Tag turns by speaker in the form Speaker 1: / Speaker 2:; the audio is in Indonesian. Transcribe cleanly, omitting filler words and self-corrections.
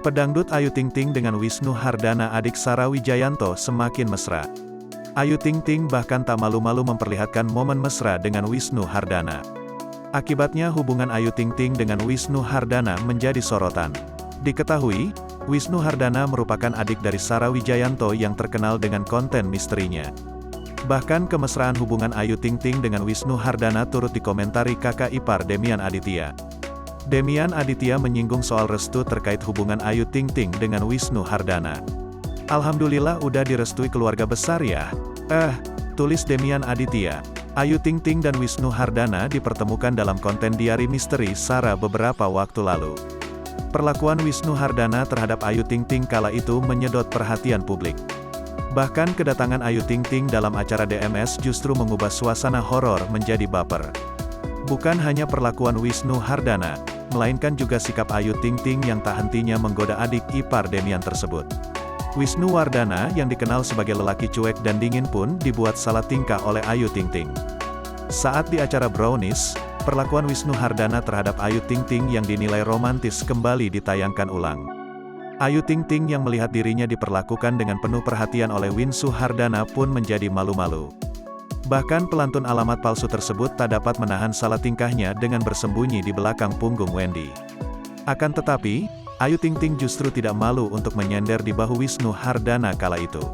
Speaker 1: Pedangdut Ayu Ting Ting dengan Wisnu Hardana adik Sarah Wijayanto semakin mesra. Ayu Ting Ting bahkan tak malu-malu memperlihatkan momen mesra dengan Wisnu Hardana. Akibatnya hubungan Ayu Ting Ting dengan Wisnu Hardana menjadi sorotan. Diketahui, Wisnu Hardana merupakan adik dari Sarah Wijayanto yang terkenal dengan konten misterinya. Bahkan kemesraan hubungan Ayu Ting Ting dengan Wisnu Hardana turut dikomentari kakak ipar Demian Aditya. Demian Aditya menyinggung soal restu terkait hubungan Ayu Ting Ting dengan Wisnu Hardana. "Alhamdulillah udah direstui keluarga besar ya. Tulis Demian Aditya. Ayu Ting Ting dan Wisnu Hardana dipertemukan dalam konten diari misteri Sarah beberapa waktu lalu. Perlakuan Wisnu Hardana terhadap Ayu Ting Ting kala itu menyedot perhatian publik. Bahkan kedatangan Ayu Ting Ting dalam acara DMS justru mengubah suasana horor menjadi baper. Bukan hanya perlakuan Wisnu Hardana, melainkan juga sikap Ayu Ting Ting yang tak hentinya menggoda adik ipar Demian tersebut. Wisnu Wardana yang dikenal sebagai lelaki cuek dan dingin pun dibuat salah tingkah oleh Ayu Ting Ting. Saat di acara Brownies, perlakuan Wisnu Hardana terhadap Ayu Ting Ting yang dinilai romantis kembali ditayangkan ulang. Ayu Ting Ting yang melihat dirinya diperlakukan dengan penuh perhatian oleh Wisnu Hardana pun menjadi malu-malu. Bahkan pelantun alamat palsu tersebut tak dapat menahan salah tingkahnya dengan bersembunyi di belakang punggung Wendy. Akan tetapi, Ayu Ting Ting justru tidak malu untuk menyender di bahu Wisnu Hardana kala itu.